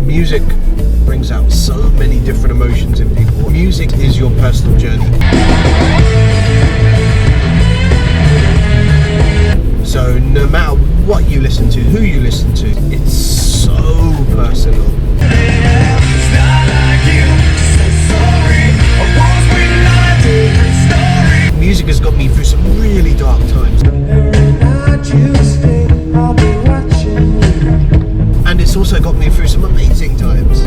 Music brings out so many different emotions in people. Music is your personal journey. So no matter what you listen to, who you listen to, it's so personal. Music has got me through some really dark times. And it's also got me through some amazing times.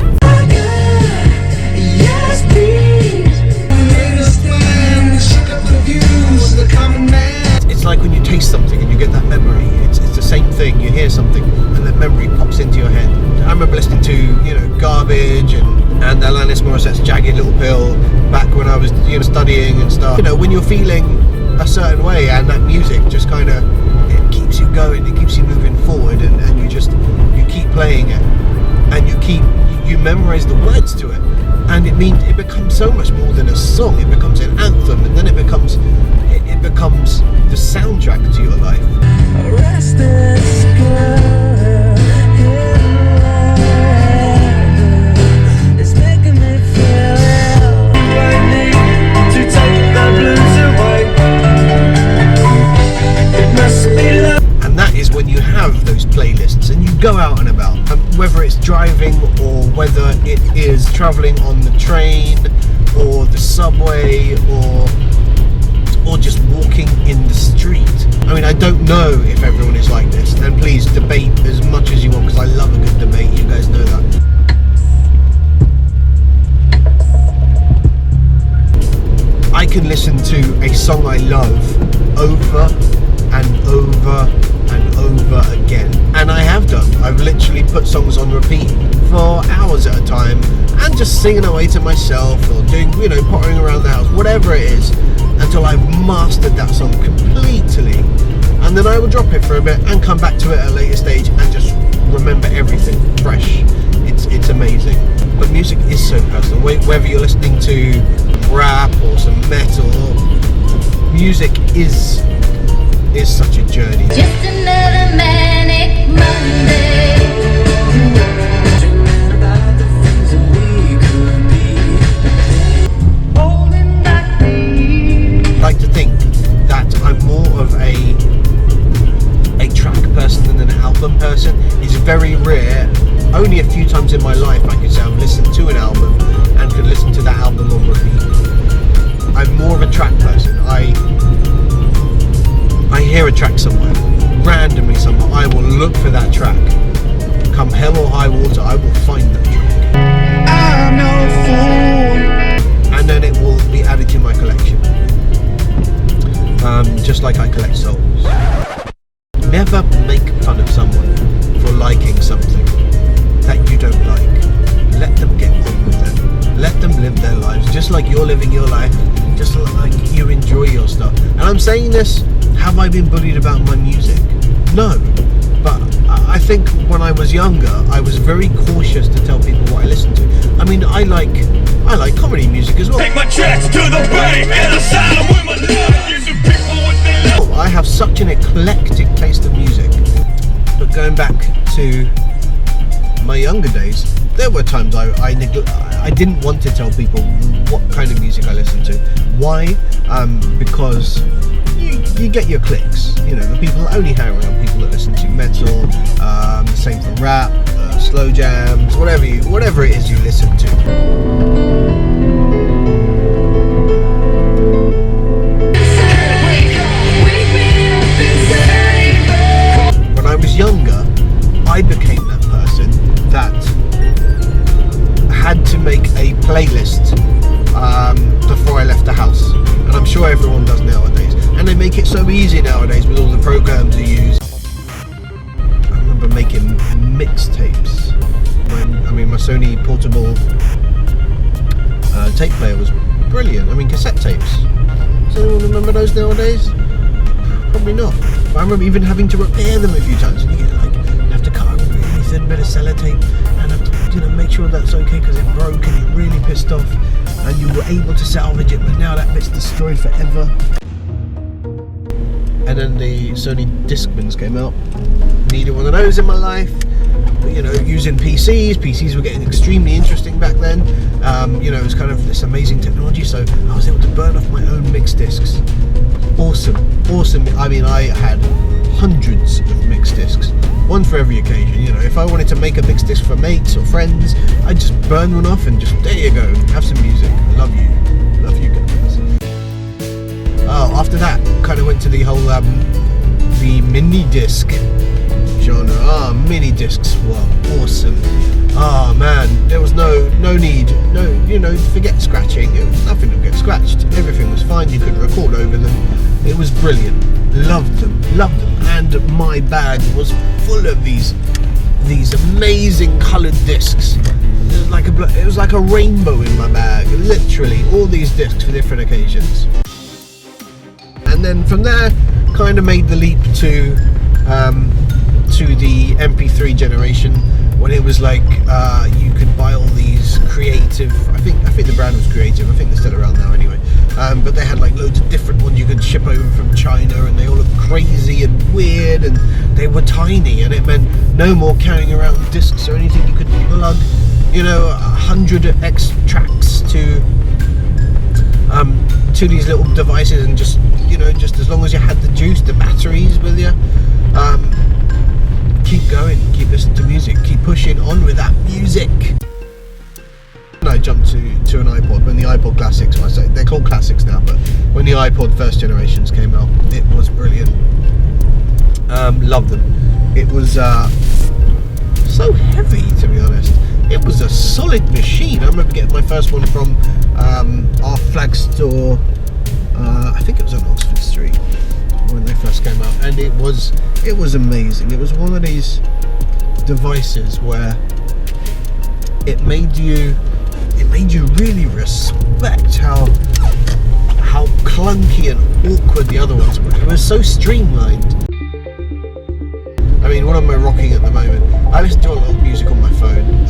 It's like when you taste something and you get that memory. It's the same thing. You hear something and that memory pops into your head. I remember listening to, Garbage and Alanis Morissette's Jagged Little Pill back when I was, studying and stuff. When you're feeling a certain way and that music just kind of, it keeps you going, it keeps you moving forward, and you keep playing it, and you memorize the words to it, and it becomes so much more than a song. It becomes an anthem, and then it becomes the soundtrack to your life. And that is when you have those playlists and you go out and about, whether it's driving or whether it is traveling on the train or the subway or just walking in the street. I mean, I don't know if everyone is like this, and please debate as much as you want, because I love a good debate, you guys know that. I can listen to a song I love over and over and over again, and I have done. I've literally put songs on repeat for hours at a time and just singing away to myself or doing, pottering around the house, whatever it is, until I've mastered that song completely. And then I will drop it for a bit and come back to it at a later stage and just remember everything fresh. It's amazing. But music is so personal. Whether you're listening to rap or some metal, music is such a journey. Just another manic Monday. Dreaming about the things that we could be. Holding back the... I like to think that I'm more of a track person than an album person. It's very rare. Only a few times in my life I could say I've listened to an album and could listen to that album on repeat. I'm more of a track person. I hear a track somewhere, randomly somewhere, I will look for that track. Come hell or high water, I will find that track. I'm no fool. And then it will be added to my collection. Just like I collect souls. Never make fun of someone for liking something that you don't like. Let them get on with it. Let them live their lives, just like you're living your life, just like you enjoy your stuff. And I'm saying this, have I been bullied about my music? No, but I think when I was younger, I was very cautious to tell people what I listened to. I mean, I like comedy music as well. Take my chest to the bank and asylum with my love. Give the people what they love. I have such an eclectic taste of music. But going back to my younger days, there were times I didn't want to tell people what kind of music I listened to. Why? Because you get your clicks. The people that only hang around people that listen to metal, the same for rap, slow jams, whatever it is you listen to. When I was younger, I became that person that had to make a playlist before I left the house, and I'm sure everyone does nowadays, and they make it so easy nowadays with all the programs you use. I remember making mixtapes when my Sony portable tape player was brilliant. Cassette tapes. Does anyone remember those nowadays? Probably not. But I remember even having to repair them a few times, and you have to cut a really thin bit of sellotape and have to make sure that's okay because it broke and you're really pissed off, and you were able to salvage it, but now that bit's destroyed forever. And then the Sony Discmans came out. Needed one of those in my life, you know, using PCs were getting extremely interesting back then. You know, it was kind of this amazing technology, so I was able to burn off my own mix discs. Awesome. I mean, I had hundreds of mix discs, one for every occasion. You know, if I wanted to make a mix disc for mates or friends, I'd just burn one off and just, there you go, have some music. Love you guys. Oh, after that, kind of went to the whole the mini disc genre. Mini discs were awesome. Man, there was no need, you know, forget scratching. It was nothing to get scratched. Everything was fine. You could record over them. It was brilliant. Loved them. And my bag was full of these amazing coloured discs. It was like a rainbow in my bag. Literally, all these discs for different occasions. And then from there, kind of made the leap to the MP3 generation, when it was like you could buy all these creative. I think the brand was Creative. I think they're still around now anyway. But they had like loads of different ones you could ship over from China, and they all looked crazy and weird, and they were tiny, and it meant no more carrying around discs or anything. You could plug, you know, 100x tracks to these little devices, and just, you know, just as long as you had the juice, the batteries with you, keep going, keep listening to music, keep pushing on with that music. And I jumped to an iPod when the iPod Classics, well, I say they're called Classics now, but when the iPod first generations came out, it was brilliant. Loved them. It was so heavy, to be honest. It was a solid machine. I remember getting my first one from our flag store. I think it was on Oxford Street when they first came out, and it was amazing. It was one of these devices where it made you really respect how clunky and awkward the other ones were. It was so streamlined. I mean, what am I rocking at the moment? I listen to a lot of music on my phone.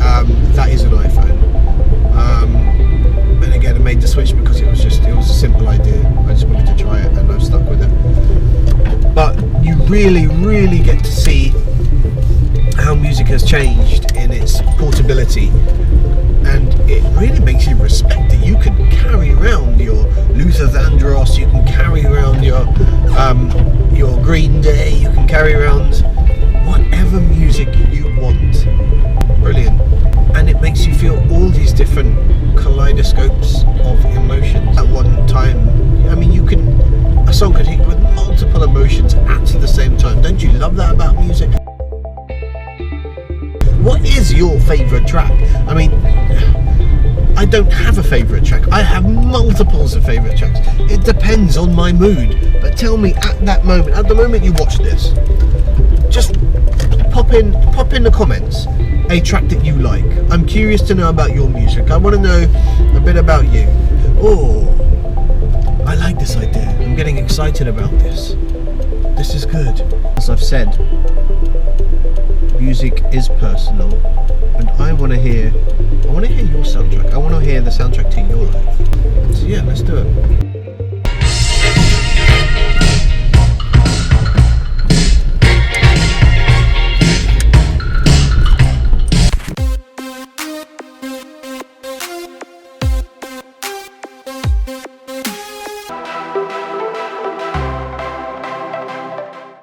That is an iPhone. And again, I made the switch because it was a simple idea. I just wanted to try it, and I've stuck with it. But you really get to see how music has changed in its portability, and it really makes you respect it. You can carry around your Luther Vandross, you can carry around your Green Day, you can carry around whatever music you want. Brilliant. And it makes you feel all these different kaleidoscopes of emotions at one time. I mean, a song could hit you with multiple emotions at the same time. Don't you love that about music? What is your favourite track? I mean, I don't have a favourite track. I have multiples of favourite tracks. It depends on my mood. But tell me at the moment you watch this, just pop in the comments a track that you like. I'm curious to know about your music. I want to know a bit about you. Oh, I like this idea. I'm getting excited about this. This is good. As I've said, music is personal, and I want to hear your soundtrack. I want to hear the soundtrack to your life. So yeah, let's do it.